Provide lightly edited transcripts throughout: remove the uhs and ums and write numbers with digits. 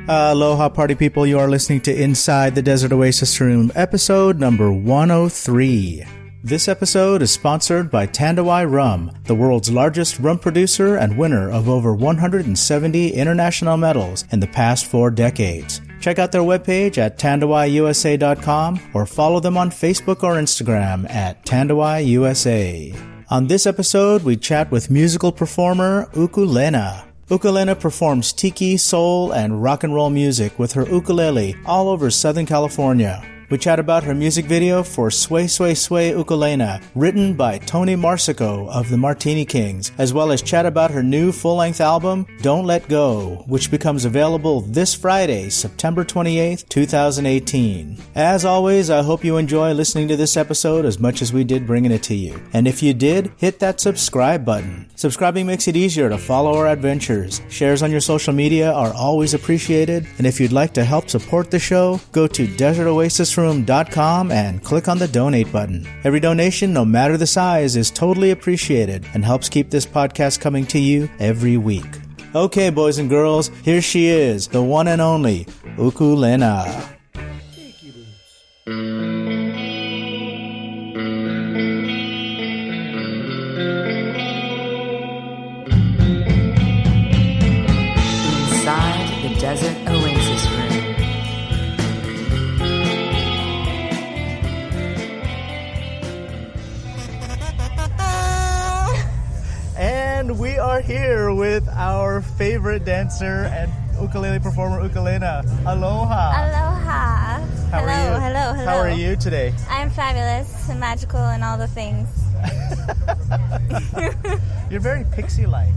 Aloha party people, you are listening to Inside the Desert Oasis Room, episode number 103. This episode is sponsored by Tandawai Rum, the world's largest rum producer and winner of over 170 international medals in the past 4 decades. Check out their webpage at tandawaiusa.com or follow them on Facebook or Instagram at tandawaiusa. On this episode, we chat with musical performer Ukulena. Ukulena performs Tiki, soul, and rock and roll music with her ukulele all over Southern California. We chat about her music video for Sway Sway Sway Ukulena, written by Tony Marsico of the Martini Kings, as well as chat about her new full-length album, Don't Let Go, which becomes available this Friday, September 28th, 2018. As always, I hope you enjoy listening to this episode as much as we did bringing it to you. And if you did, hit that subscribe button. Subscribing makes it easier to follow our adventures. Shares on your social media are always appreciated. And if you'd like to help support the show, go to desertoasisroom.com and click on the donate button. Every donation, no matter the size, is totally appreciated and helps keep this podcast coming to you every week. Okay, boys and girls, here she is, the one and only Ukulena. Tiki boots. Inside the Desert Oasis Room. And we are here with our favorite dancer and ukulele performer, Ukulena. Aloha. Aloha. How are you? Hello. How are you today? I'm fabulous and magical and all the things. You're very pixie-like.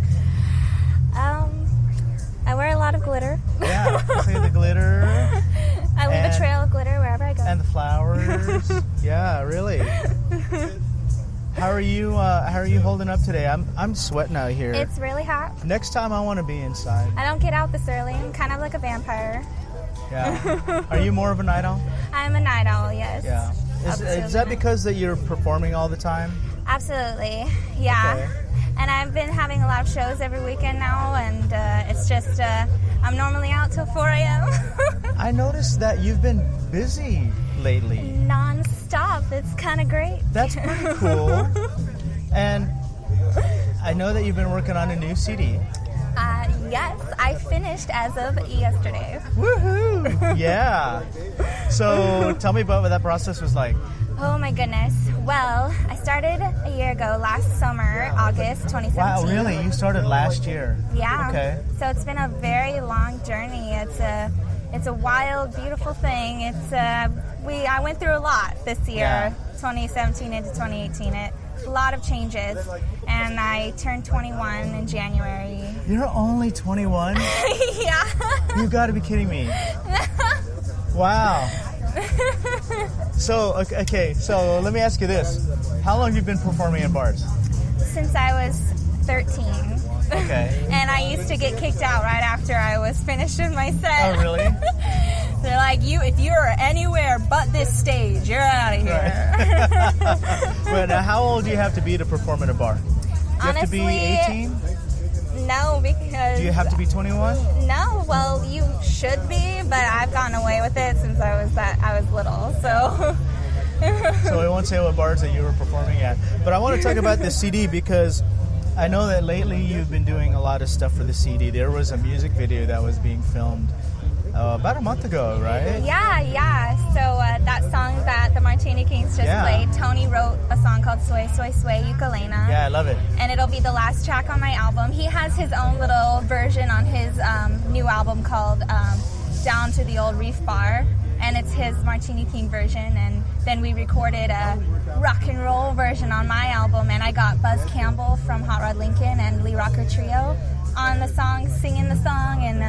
I wear a lot of glitter. Yeah, see the glitter. I leave a trail of glitter wherever I go. And the flowers. Yeah, really. How are you holding up today? I'm sweating out here. It's really hot. Next time I want to be inside. I don't get out this early. I'm kind of like a vampire. Yeah. Are you more of a night owl? I'm a night owl, yes. Yeah. Is that because that you're performing all the time? Absolutely. Yeah. Okay. And I've been having a lot of shows every weekend now, and it's just, I'm normally out till 4 a.m. I noticed that you've been busy lately. Non-stop. It's kind of great. That's pretty cool. And I know that you've been working on a new CD. Yes, I finished as of yesterday. Woohoo! Yeah. So tell me about what that process was like. Oh my goodness. Well, I started a year ago, last summer, August 2017. Wow, really? You started last year? Yeah. Okay. So it's been a very long journey. It's a wild, beautiful thing. I went through a lot this year, 2017 into 2018. A lot of changes, and I turned 21 in January. You're only 21? Yeah. You've got to be kidding me. Wow. So, okay, so let me ask you this. How long have you been performing in bars? Since I was 13. Okay. And I used to get kicked out right after I was finished with my set. Oh, really? They're like, if you're anywhere but this stage, you're out of here. Right. But now, how old do you have to be to perform in a bar? Do you have to be 18? No, because... Do you have to be 21? No, well, you should be, but I've gotten away with it since I was little, so... So we won't say what bars that you were performing at. But I want to talk about the CD because I know that lately you've been doing a lot of stuff for the CD. There was a music video that was being filmed about a month ago, right? Yeah. So that song that the Martini Kings just played, Tony wrote a song called Sway Sway Sway Ukulena. Yeah, I love it. And it'll be the last track on my album. He has his own little version on his new album called Down to the Old Reef Bar. And it's his Martini King version. And then we recorded a rock and roll version on my album. And I got Buzz Campbell from Hot Rod Lincoln and Lee Rocker Trio on the song, singing the song. And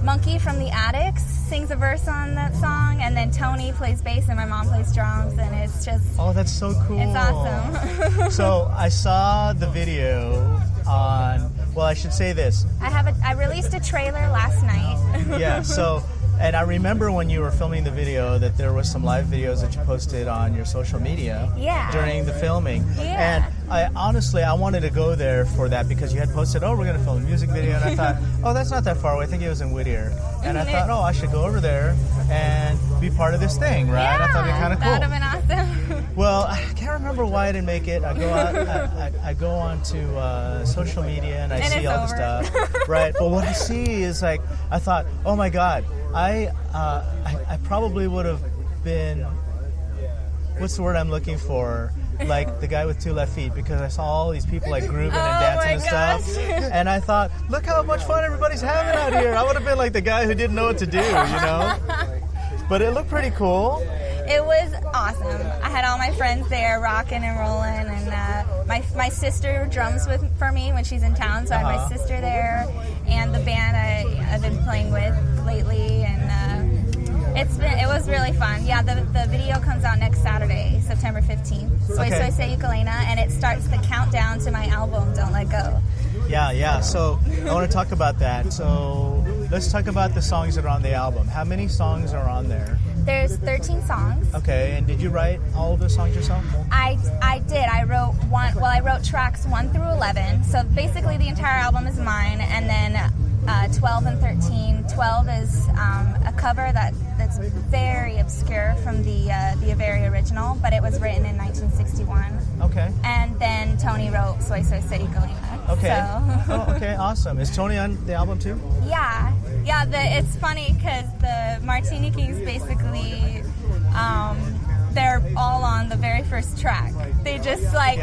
Monkey from the Attics sings a verse on that song, and then Tony plays bass and my mom plays drums, and it's just... Oh, that's so cool. It's awesome. So I saw the video on... Well, I should say this. I released a trailer last night. Yeah, so... And I remember when you were filming the video that there was some live videos that you posted on your social media during the filming. Yeah. And I honestly wanted to go there for that because you had posted, oh, we're going to film a music video, and I thought, oh, that's not that far away. I think it was in Whittier, and I thought, oh, I should go over there and be part of this thing, right? Yeah, I thought it'd be kind of cool. That would have been awesome. Well, I can't remember why I didn't make it. I go out, I go on to social media and I see all the stuff, right? But what I see is like, I thought, oh my God, I probably would have been, what's the word I'm looking for? Like the guy with two left feet, because I saw all these people like grooving and dancing and stuff, and I thought, look how much fun everybody's having out here. I would have been like the guy who didn't know what to do, you know? But it looked pretty cool. It was awesome. I had all my friends there rocking and rolling, and my sister drums for me when she's in town, so I have my sister there, and the band I've been playing with lately, and it was really fun. Yeah, the video comes out next Saturday, September 15th. Soy Soy Say Ukulena, and it starts the countdown to my album, Don't Let Go. Yeah. So I want to talk about that. So let's talk about the songs that are on the album. How many songs are on there? There's 13 songs. Okay, and did you write all of those songs yourself? I did. I wrote tracks 1 through 11. So basically the entire album is mine, and then 12 and 13. 12 is a cover that's very obscure from the very original, but it was written in 1961. Okay. And then Tony wrote Soy Soy Say Ukulena. Okay. So. Oh, okay, awesome. Is Tony on the album too? Yeah. It's funny because the Martini Kings basically, they're all on the very first track. They just like,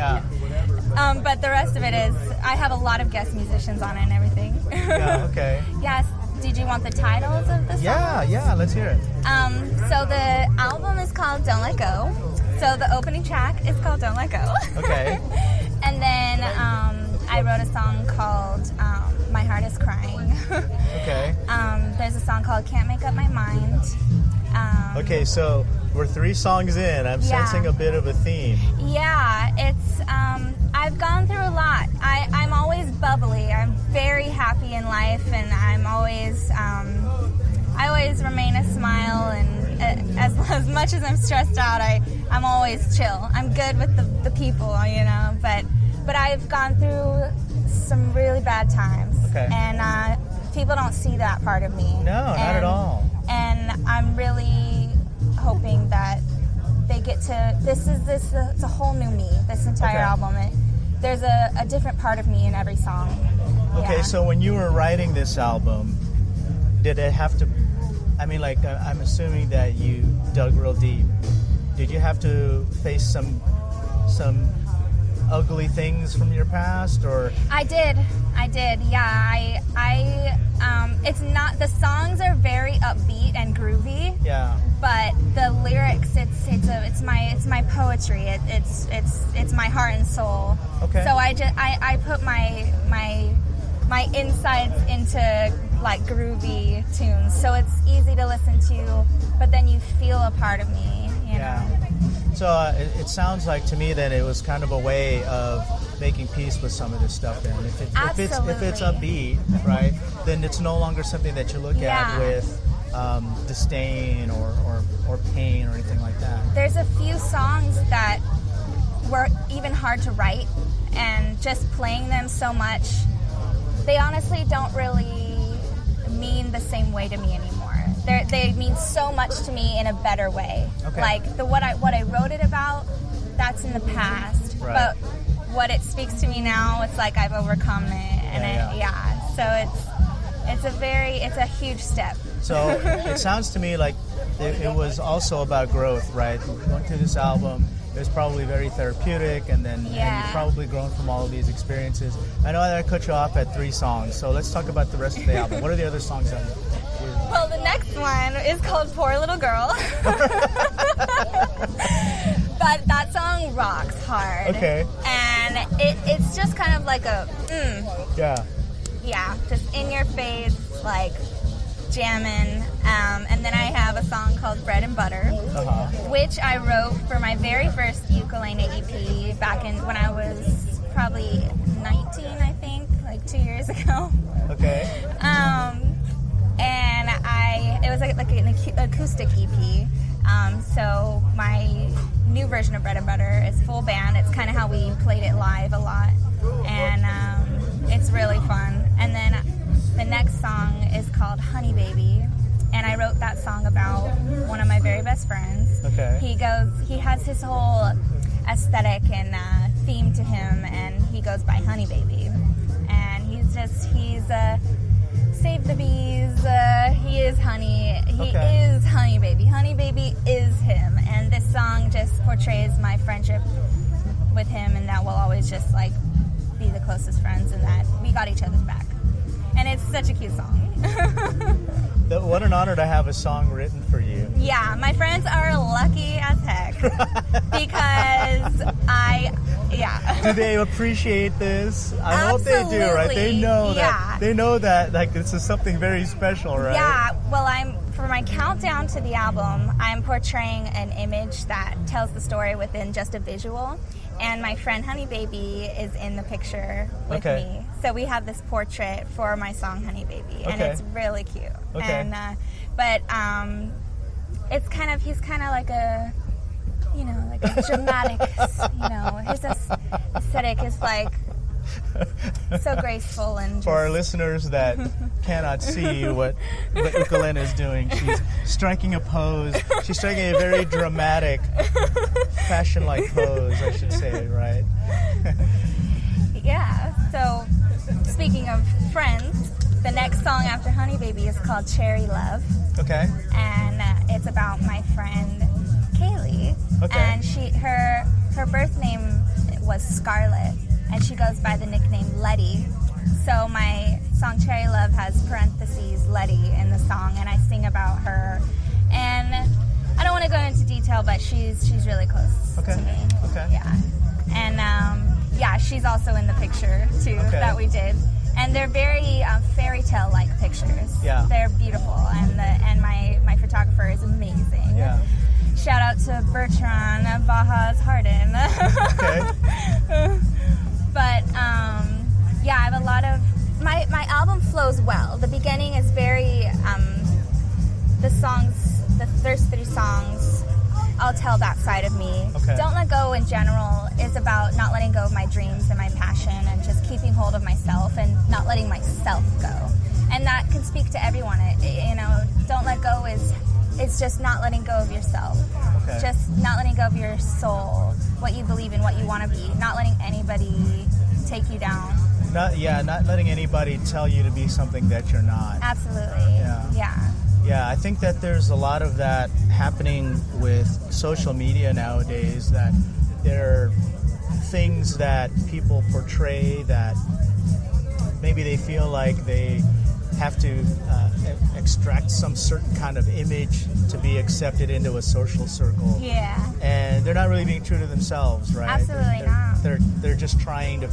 but the rest of it is, I have a lot of guest musicians on it and everything. Yeah, okay. Yes. Did you want the titles of the songs? Yeah, let's hear it. So the album is called Don't Let Go. So the opening track is called Don't Let Go. Okay. And then I wrote a song called My Heart Is Crying. Okay. There's a song called Can't Make Up My Mind. Okay, so we're 3 songs in. I'm sensing a bit of a theme. Yeah, it's I've gone through a lot. I'm always bubbly. I'm very happy in life, and I'm always I always remain a smile, and as much as I'm stressed out, I'm always chill. I'm good with the people, you know, but I've gone through some really bad times. Okay. And people don't see that part of me. No, not at all. And I'm really hoping that they get to, it's a whole new me, this entire album. There's a different part of me in every song. Okay, so when you were writing this album, did it have to, I mean, like, I'm assuming that you dug real deep. Did you have to face some ugly things from your past, or? I did, yeah. It's not, the songs are very upbeat and groovy. Yeah. But the lyrics, it's my poetry. It's my heart and soul. Okay. So I put my insides into like groovy tunes. So it's easy to listen to, but then you feel a part of me, you know. So it sounds like to me that it was kind of a way of making peace with some of this stuff. Then, if it's upbeat, right, then it's no longer something that you look at with disdain or pain or anything like that. There's a few songs that were even hard to write, and just playing them so much, they honestly don't really mean the same way to me anymore. They mean so much to me in a better way. Okay. Like what I wrote it about, that's in the past. Right. But what it speaks to me now, it's like I've overcome it, and so it's a huge step. So it sounds to me like it was also about growth, right? Going through this album, it was probably very therapeutic, and then and you've probably grown from all of these experiences. I know that I cut you off at 3 songs, so let's talk about the rest of the album. What are the other songs on it? Well, the next one is called Poor Little Girl. But that song rocks hard. Okay. And it's just kind of like a, Yeah, just in your face, like jamming. And then I have a song called Bread and Butter, which I wrote for my very first Ukulena EP back in when I was probably 19, I think, like 2 years ago. Okay. And it was like an acoustic EP. So my new version of Bread and Butter is full band. It's kind of how we played it live a lot, and it's really fun. And then the next song is called Honey Baby, and I wrote that song about one of my very best friends. Okay. He has his whole aesthetic and theme to him, and he goes by Honey Baby, and he's save the bees. He is honey. He is Honey Baby. Honey Baby is him, and this song just portrays my friendship with him, and that we'll always just like be the closest friends, and that we got each other's back. And it's such a cute song. What an honor to have a song written for you. Yeah, my friends are lucky as heck because Do they appreciate this? I hope they do, right? They know that like this is something very special, right? Yeah. Well, for my countdown to the album, I'm portraying an image that tells the story within just a visual. And my friend Honey Baby is in the picture with me. So we have this portrait for my song Honey Baby, and it's really cute. Okay. And it's kind of, he's kind of like a, like a dramatic, his aesthetic is like so graceful and for our listeners that cannot see what Ukulena is doing, she's striking a pose. She's striking a very dramatic, fashion-like pose, I should say, right? Yeah. So, speaking of friends, the next song after Honey Baby is called Cherry Love. Okay. And it's about my friend Kaylee. Okay. And her birth name was Scarlett, and she goes by the nickname Letty. So my song Cherry Love has parentheses Letty in the song, and I sing about her. And I don't want to go into detail, but she's really close to me. Okay. Yeah. And she's also in the picture too that we did. And they're very fairy tale like pictures. Yeah. They're beautiful, and my photographer is amazing. Yeah. Shout out to Bertrand Bajas Harden. Okay. But I have a lot of my album flows well. The beginning is very there's 3 songs. I'll tell that side of me. Okay. Don't Let Go in general is about not letting go of my dreams and my passion, and just keeping hold of myself and not letting myself go. And that can speak to everyone. Don't Let Go it's just not letting go of yourself. Okay. Just not letting go of your soul, what you believe in, what you want to be. Not letting anybody take you down. Not letting anybody tell you to be something that you're not. Absolutely. Yeah. Yeah, I think that there's a lot of that happening with social media nowadays, that there are things that people portray that maybe they feel like they have to extract some certain kind of image to be accepted into a social circle. Yeah. And they're not really being true to themselves, right? Absolutely not. They're just trying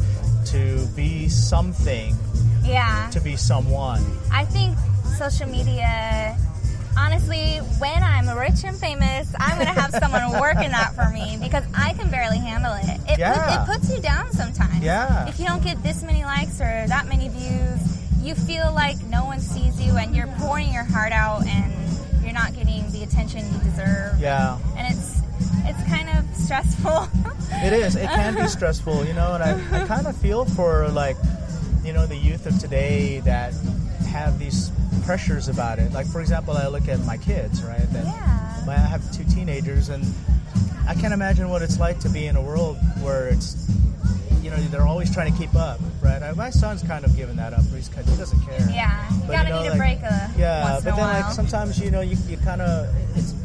to be something. Yeah. To be someone. I think social media, honestly, when I'm rich and famous, I'm going to have someone working that for me, because I can barely handle it. It puts you down sometimes. Yeah. If you don't get this many likes or that many views, you feel like no one sees you, and you're pouring your heart out, and you're not getting the attention you deserve. Yeah. And it's kind of stressful. It is. It can be stressful, and I kind of feel for, the youth of today that have these pressures about it. Like, for example, I look at my kids, right? I have 2 teenagers, and I can't imagine what it's like to be in a world where it's, they're always trying to keep up, right? My son's kind of given that up. He doesn't care. Yeah, you gotta need a break once in a while. Sometimes, you kind of,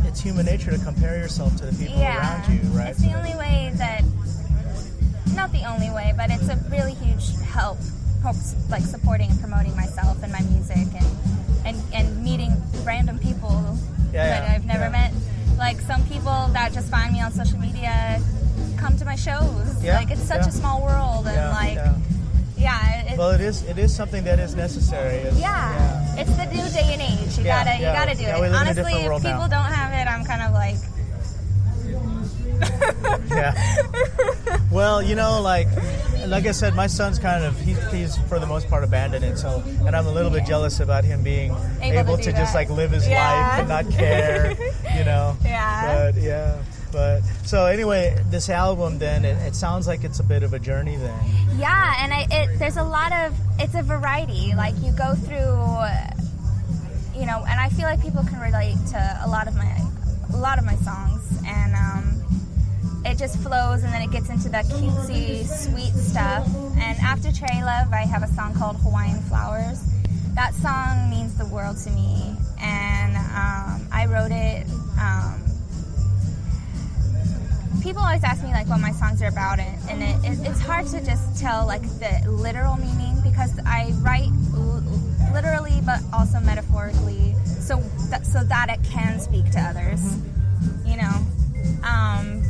it's human nature to compare yourself to the people around you, right? It's the only way that, not the only way, but it's a really huge help like supporting and promoting myself and my music, and meeting random people that I've never met. Like, some people that just find me on social media come to my shows. Yeah, like, it's such a small world, and well, it is something that is necessary. It's the new day and age. You gotta do it. Honestly, if people don't have it, I'm kind of like Well, like I said, my son's kind of, he's for the most part abandoned it, and I'm a little bit jealous about him being able to just live his life and not care, Yeah. But But so anyway, this album then it sounds like it's a bit of a journey then. Yeah, and there's a lot of, it's a variety. Like you go through, you know, and I feel like people can relate to a lot of my songs, and it just flows, and then it gets into that cutesy, sweet stuff. And after Cherry Love, I have a song called Hawaiian Flowers. That song means the world to me, and I wrote it. People always ask me like what my songs are about, and it's hard to just tell like the literal meaning, because I write literally but also metaphorically, so that it can speak to others, you know.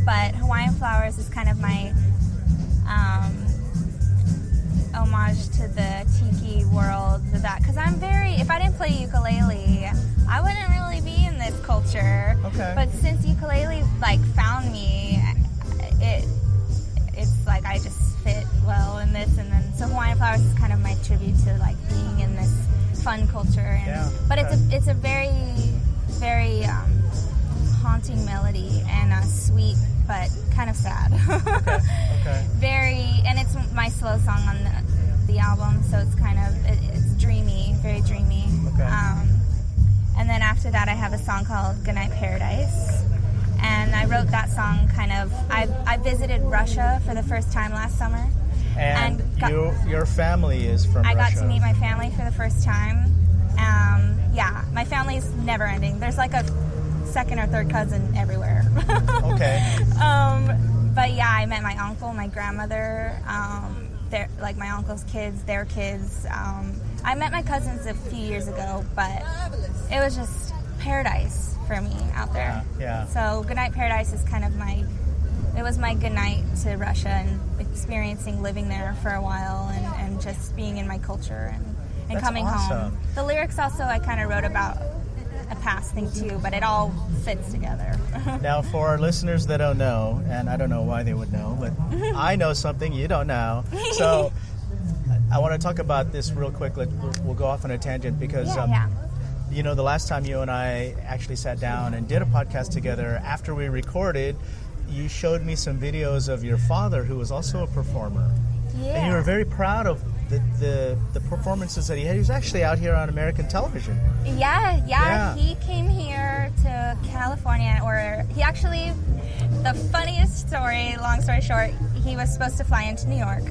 But Hawaiian Flowers is kind of my homage to the Tiki world, to that, because if I didn't play ukulele, I wouldn't really be in this culture. Okay. But since ukulele like found me, it's like I just fit well in this, and then so Hawaiian Flowers is kind of my tribute to like being in this fun culture. And, yeah. But it's a very, very haunting melody, and sweet but kind of sad. Okay. And it's my slow song on the album, so it's kind of it's dreamy, very dreamy. Okay. And then after that, I have a song called Goodnight Paradise, and I wrote that song kind of. I visited Russia for the first time last summer, and your family is from Russia. I got to meet my family for the first time. Yeah, my family's never ending. There's like a second or third cousin everywhere. Okay. But yeah, I met my uncle, my grandmother, like my uncle's kids, their kids. I met my cousins a few years ago, but it was just paradise for me out there. Yeah. So Goodnight Paradise is kind of it was my goodnight to Russia, and experiencing living there for a while, and just being in my culture and That's coming awesome. home. The lyrics also I kind of wrote about a past thing too, but it all fits together. Now, for our listeners that don't know, and I don't know why they would know, but I know something you don't know. So I want to talk about this real quick. We'll go off on a tangent because, you know, the last time you and I actually sat down and did a podcast together, after we recorded, you showed me some videos of your father, who was also a performer. Yeah. And you were very proud of the performances that he had. He was actually out here on American television. Yeah. He came here to California, or he actually, the funniest story, long story short, he was supposed to fly into New York,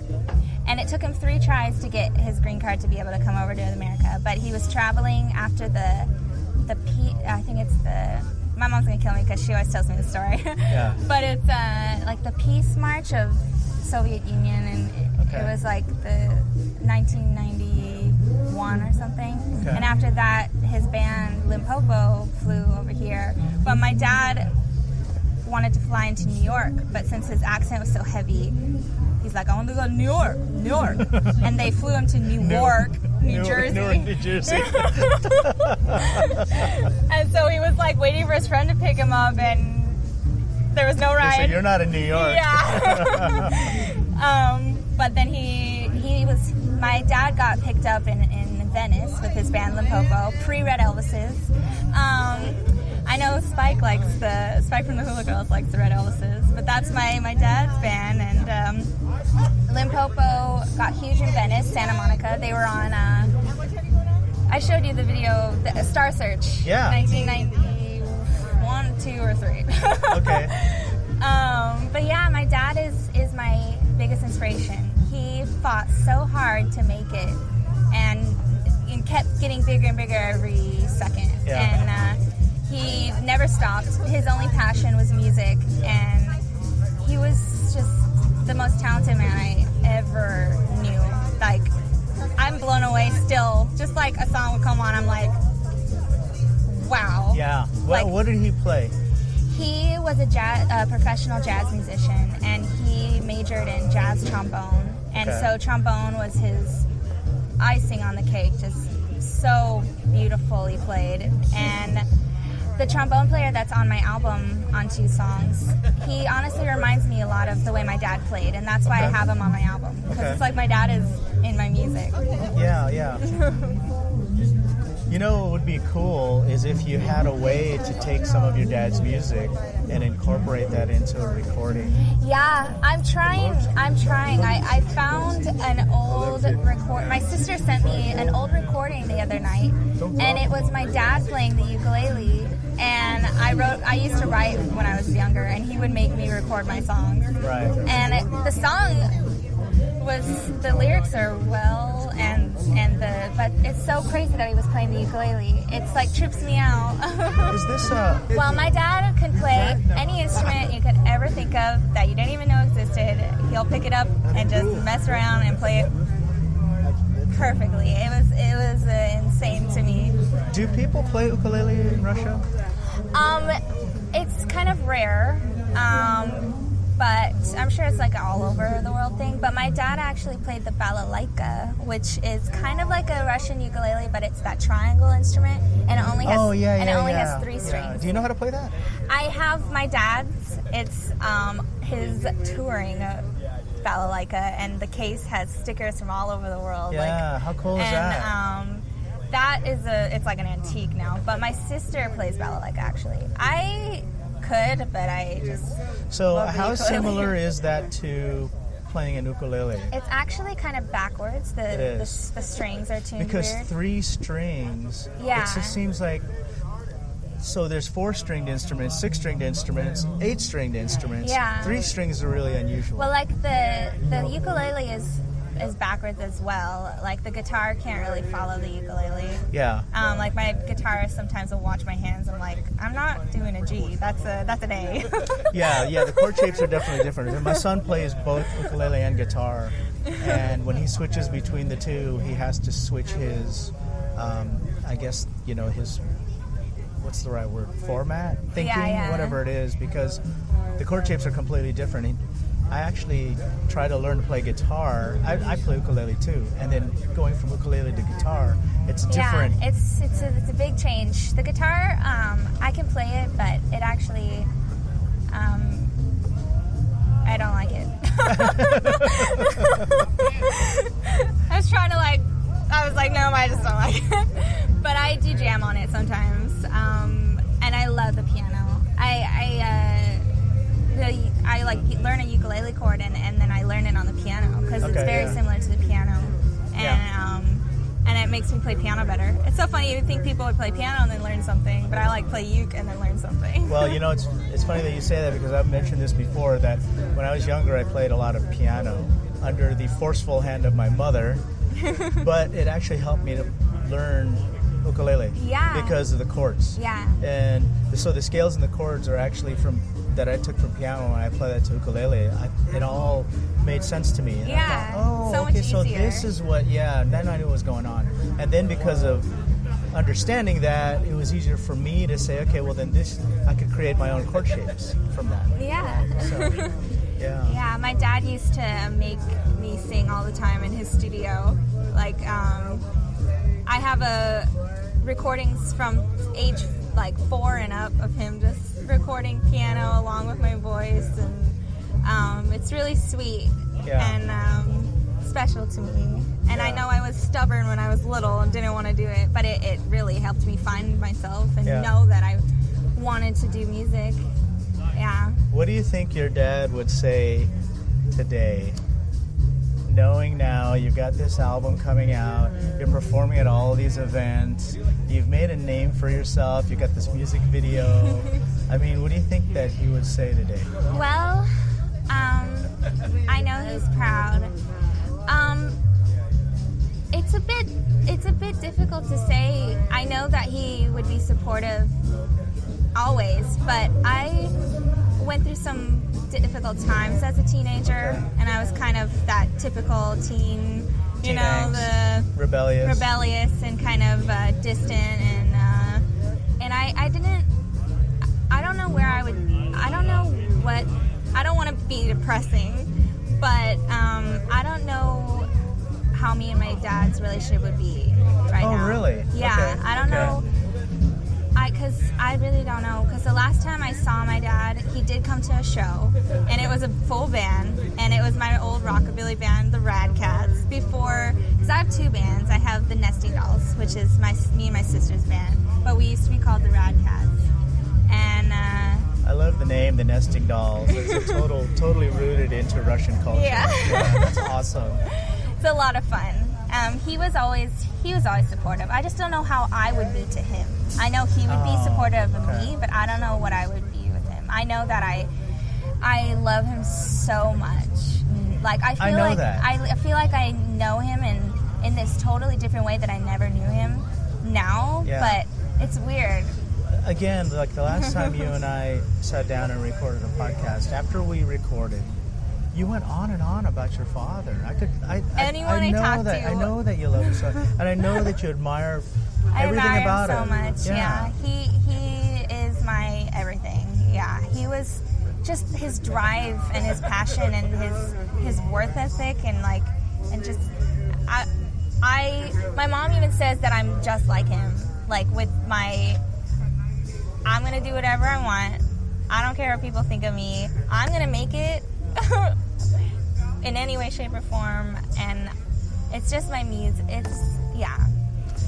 and it took him 3 tries to get his green card to be able to come over to America. But he was traveling after my mom's gonna kill me because she always tells me the story. Yeah. But it's like the peace march of Soviet Union, and it was like the 1991 or something. Okay. And after that, his band Limpopo flew over here. But my dad wanted to fly into New York, but since his accent was so heavy, he's like, I want to go to New York. And they flew him to New York, New Jersey. And so he was like waiting for his friend to pick him up, and there was no ride. So you're not in New York. Yeah. But then my dad got picked up in Venice with his band Limpopo, pre-Red Elvises. I know Spike from the Hula Girls likes the Red Elvises, but that's my dad's band, and Limpopo got huge in Venice, Santa Monica. They were on, I showed you the video, the Star Search, 1991, 2, or 3. Okay. But yeah, my dad is my biggest inspiration. He fought so hard to make it, and kept getting bigger and bigger every second. Yeah. And he never stopped. His only passion was music, and he was just the most talented man I ever knew. Like, I'm blown away still. Just like a song would come on, I'm like, wow. Yeah. What did he play? He was a professional jazz musician, and he majored in jazz trombone. And so trombone was his icing on the cake, just so beautifully played. And the trombone player that's on my album on 2 songs, he honestly reminds me a lot of the way my dad played, and that's why I have him on my album, because it's like my dad is in my music. Yeah. You know what would be cool is if you had a way to take some of your dad's music and incorporate that into a recording. Yeah, I'm trying. I found an old record. My sister sent me an old recording the other night, and it was my dad playing the ukulele. And I used to write when I was younger, and he would make me record my songs. Right. And the song the lyrics are well, but it's so crazy that he was playing the ukulele. It's like trips me out. Is this Well, my dad can play any instrument you could ever think of that you didn't even know existed. He'll pick it up and just mess around and play it perfectly. It was insane to me. Do people play ukulele in Russia? It's kind of rare. But I'm sure it's like an all over the world thing. But my dad actually played the balalaika, which is kind of like a Russian ukulele, but it's that triangle instrument, and it only has 3 strings. Yeah. Do you know how to play that? I have my dad's. It's his touring balalaika, and the case has stickers from all over the world. Yeah, how cool is that? That is it's like an antique now. But my sister plays balalaika actually. I could, but I just. So how similar is that to playing an ukulele? It's actually kind of backwards. The strings are tuned because weird. 3 strings. Yeah. It just seems like. So there's 4-stringed instruments, 6-stringed instruments, 8-stringed instruments. Yeah. 3 strings are really unusual. Well, like the ukulele is backwards as well. Like the guitar can't really follow the ukulele. Yeah. Like my guitarist sometimes will watch my hands. I'm like, I'm not doing a G. That's an A. Yeah. The chord shapes are definitely different. And my son plays both ukulele and guitar, and when he switches between the two, he has to switch his, I guess his. What's the right word? Format? Thinking? Yeah. Whatever it is, because the chord shapes are completely different. I actually try to learn to play guitar. I play ukulele too, and then going from ukulele to guitar, it's different. Yeah, it's a big change. The guitar, I can play it, but it actually, I don't like it. I was like, no, I just don't like it. But I do jam on it sometimes, and I love the piano. I like learn a ukulele chord and then I learn it on the piano because it's very similar to the piano, and it makes me play piano better. It's so funny, you would think people would play piano and then learn something, but I like play uke and then learn something. Well, it's funny that you say that because I've mentioned this before, that when I was younger I played a lot of piano under the forceful hand of my mother, but it actually helped me to learn ukulele because of the chords. Yeah. And so the scales and the chords are actually that I took from piano, and I play that to ukulele. It all made sense to me. And I thought, so much easier. So this is what, and then I knew what was going on. And then because of understanding that, it was easier for me to say, okay, well then I could create my own chord shapes from that. Yeah. So, Yeah, my dad used to make me sing all the time in his studio. Like, I have recordings from age 4 and up of him just recording piano along with my voice, and it's really sweet and special to me. And I know I was stubborn when I was little and didn't want to do it, but it really helped me find myself and know that I wanted to do music. Yeah. What do you think your dad would say today, knowing now you've got this album coming out, you're performing at all these events, you've made a name for yourself, you got this music video? I mean, what do you think that he would say today? Well, I know he's proud. It's a bit difficult to say. I know that he would be supportive always, but I went through some difficult times as a teenager, and I was kind of that typical teen, the rebellious and kind of distant, and I don't know where I would. I don't know what. I don't want to be depressing, but I don't know how me and my dad's relationship would be right now. Oh, really? Yeah, Okay. I don't know. Because I really don't know. Because the last time I saw my dad, he did come to a show, and it was a full band, and it was my old rockabilly band, the Rad Cats. Because I've two bands. I have the Nesting Dolls, which is me and my sister's band, but we used to be called the Rad Cats. And I love the name, the Nesting Dolls. It's totally rooted into Russian culture. Yeah. That's awesome. It's a lot of fun. He was always supportive. I just don't know how I would be to him. I know he would be supportive of me, but I don't know what I would be with him. I know that I love him so much. Like I feel like I know him in this totally different way that I never knew him now. Yeah. But it's weird. Again, like the last time you and I sat down and recorded a podcast, after we recorded, you went on and on about your father. I know that you love him so, and I know that you admire everything about him. I admire him so much. Yeah. He is my everything. Yeah, he was just his drive and his passion and his work ethic and just my mom even says that I'm just like him. Like with I'm gonna do whatever I want. I don't care what people think of me. I'm gonna make it in any way, shape, or form, and it's just my muse.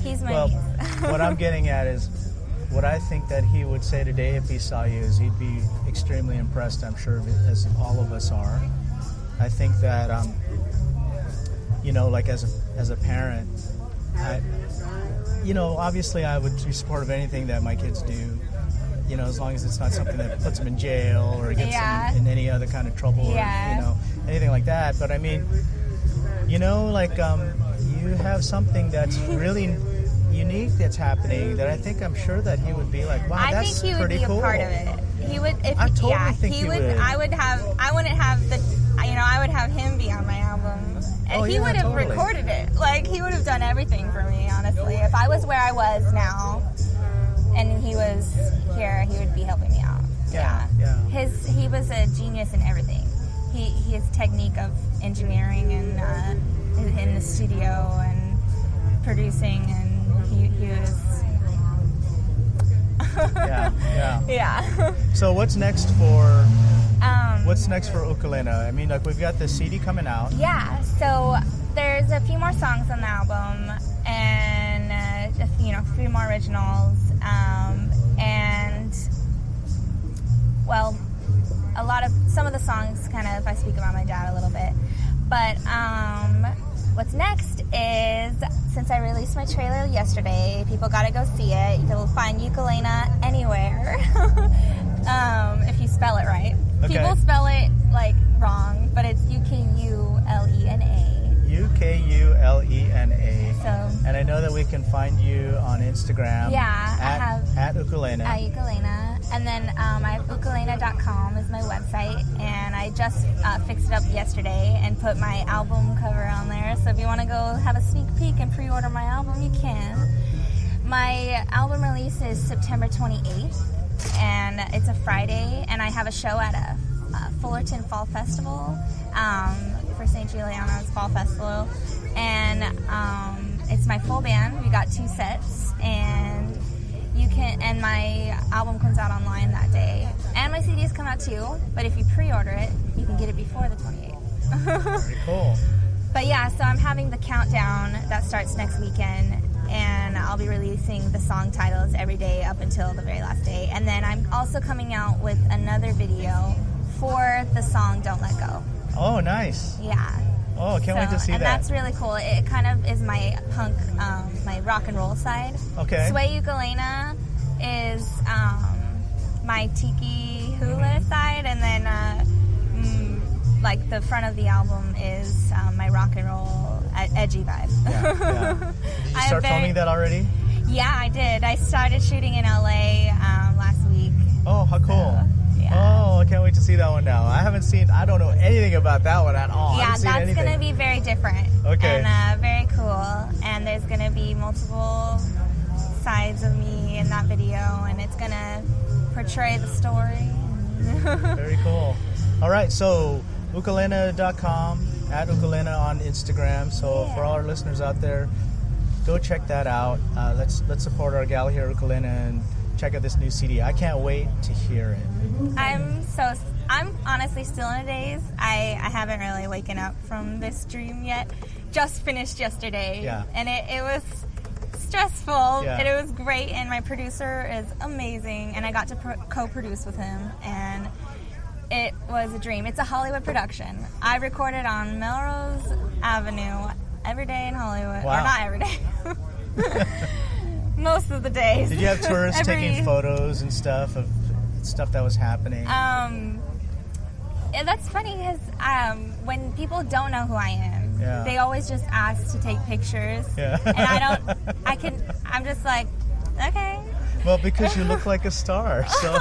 He's my muse. What I'm getting at is what I think that he would say today if he saw you is he'd be extremely impressed, I'm sure, as all of us are. I think that, like as a parent, obviously I would be supportive of anything that my kids do, as long as it's not something that puts them in jail or gets them in any other kind of trouble or, anything like that. But I mean, you have something that's really unique that's happening that I'm sure that he would be like, wow, that's pretty cool. I think he would be a part of it. He would, I totally think he would. I wouldn't have him be on my album. And he would have recorded it. Like, he would have done everything for me, honestly. If I was where I was now and he was here, he would be helping me out. Yeah. He was a genius in everything. His technique of engineering and in the studio and producing, and he was... Yeah. So what's next for... What's next for Ukulena? I mean, we've got the CD coming out. Yeah, so there's a few more songs on the album, and a few more originals, and some of the songs kind of I speak about my dad a little bit. But what's next is, since I released my trailer yesterday, people gotta go see it. You can find Ukulena anywhere, if you spell it right. Okay. People spell it wrong, but it's Ukulena. Ukulena. So, and I know that we can find you on Instagram. Yeah, at Ukulena. At Ukulena. And then I have ukulena.com is my website, and I just fixed it up yesterday and put my album cover on there. So if you want to go have a sneak peek and pre-order my album, you can. My album release is September 28th. And it's a Friday, and I have a show at a Fullerton Fall Festival for St. Juliana's Fall Festival, and it's my full band. We got 2 sets, and my album comes out online that day, and my CDs come out too. But if you pre-order it, you can get it before the 28th. Very cool. But yeah, so I'm having the countdown that starts next weekend. And I'll be releasing the song titles every day up until the very last day. And then I'm also coming out with another video for the song Don't Let Go. Oh, nice. Yeah. Oh, can't wait to see that. And that's really cool. It kind of is my punk, my rock and roll side. Okay. Sway Ukulena is my Tiki hula side. And then the front of the album is my rock and roll edgy vibe. Yeah. Did you start filming that already? Yeah, I did. I started shooting in LA last week. Oh, how cool. Oh, I can't wait to see that one now. I don't know anything about that one at all. Yeah, that's going to be very different. Okay. And very cool. And there's going to be multiple sides of me in that video, and it's going to portray the story. Very cool. All right, so ukulena.com, at Ukulena on Instagram. So for all our listeners out there, go check that out. Let's support our gal here, Ukulena, and check out this new CD. I can't wait to hear it. I'm so I'm honestly still in a daze. I haven't really waken up from this dream yet. Just finished yesterday. Yeah. And it was stressful, Yeah. and it was great, and my producer is amazing, and I got to co-produce with him, and it was a dream. It's a Hollywood production. I recorded on Melrose Avenue every day in Hollywood. Wow. Or not every day. Most of the days. Did you have tourists taking photos and stuff of stuff that was happening? Yeah, that's funny because when people don't know who I am, Yeah. they always just ask to take pictures. Yeah. And I'm just like, okay. Well, because you look like a star. So,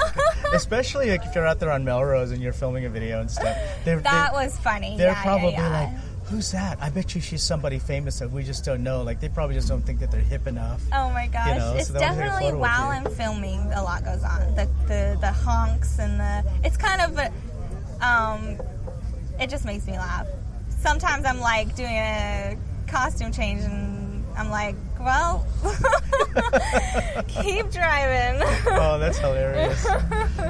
especially like if you're out there on Melrose and you're filming a video and stuff. That was funny. They're Yeah, probably yeah. like, who's that? I bet you she's somebody famous that we just don't know. Like, they probably just don't think that they're hip enough. Oh my gosh. You know, It's so they wanna take a definitely photo with while you. I'm filming, a lot goes on. The honks and it's kind of it just makes me laugh. Sometimes I'm like doing a costume change and I'm like, well, keep driving. Oh, that's hilarious.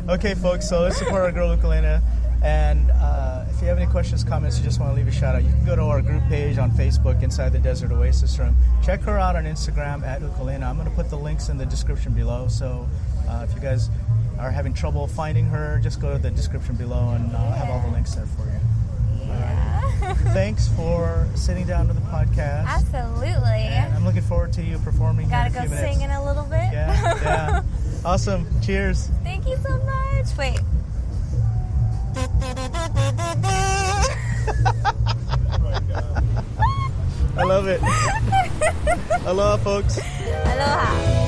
Okay, folks, so let's support our girl Ukulena. And if you have any questions, comments, you just want to leave a shout out, you can go to our group page on Facebook, Inside the Desert Oasis Room. Check her out on Instagram at Ukulena. I'm going to put the links in the description below. So if you guys are having trouble finding her, just go to the description below and I'll have all the links there for you. Thanks for sitting down to the podcast. Absolutely. And I'm looking forward to you performing here Gotta in a go few minutes. sing in a little bit. Yeah. Awesome. Cheers. Thank you so much. Wait. I love it. Aloha, folks. Aloha.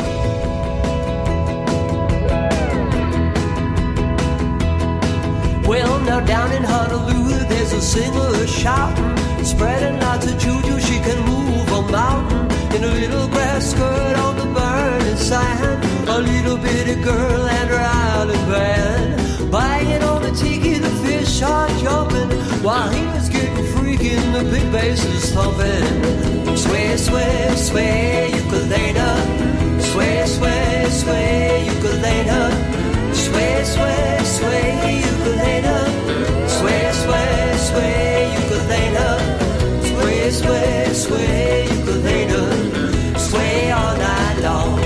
Well, now down in Honolulu, there's a singer shouting, spreading lots of juju. She can move a mountain in a little grass skirt on the burning sand. A little bitty girl and her island band, banging on the tiki, the fish are jumping, while he was getting freaky and the big bass is thumping. Sway, sway, sway, Ukulena. Sway, sway, sway, Ukulena. Sway, sway, sway, Ukulena. Sway, sway, sway, Ukulena. Sway, sway, sway, Ukulena. Sway all night long.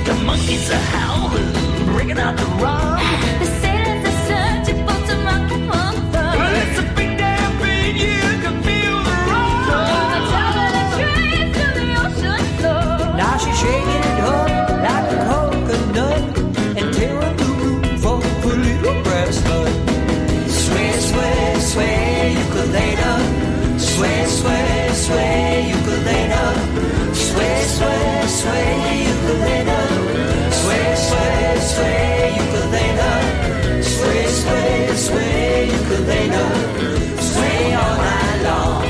The monkeys are howling, bringing out the rum. The sailors are searching for some rock and roll fun. Well, it's a big damn beat, you can feel the rum. The traveling train to the ocean floor. Now she's shaking it up like a coconut and tearing the room for a little brass nut. Sway, sway, sway, Ukulena. Sway, sway, sway, Ukulena. Sway, sway, sway, Ukulena. Sway, sway, sway, Ukulena. Sway, sway, sway, Ukulena. Sway all night long.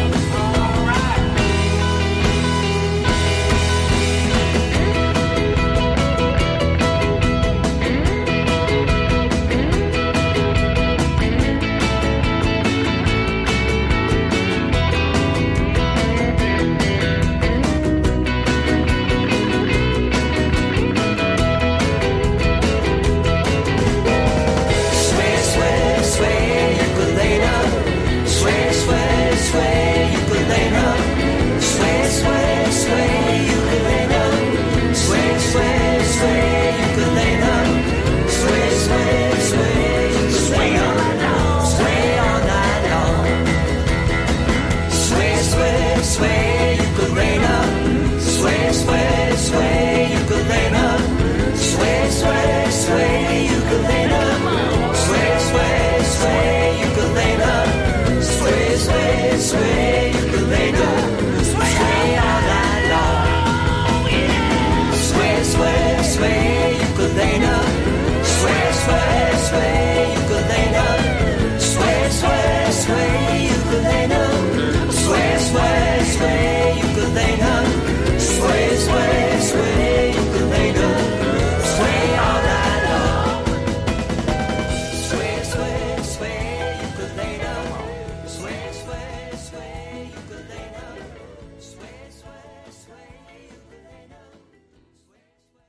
Sway, sway, sway, Ukulena. Sway, sway, sway, Ukulena. Sway, sway, sway, Ukulena. Sway, sway, sway, Ukulena. Sway, sway, sway, sway all night long. Sway all night long. Sway, sway, sway, Ukulena. Sway, sway, sway, Ukulena. Sway, sway, sway, Ukulena. Sway, sway, sway, Ukulena. Sway, sway, sway, Ukulena. Sway all night long. Sway, sway, sway, Ukulena. Sway, sway, sway,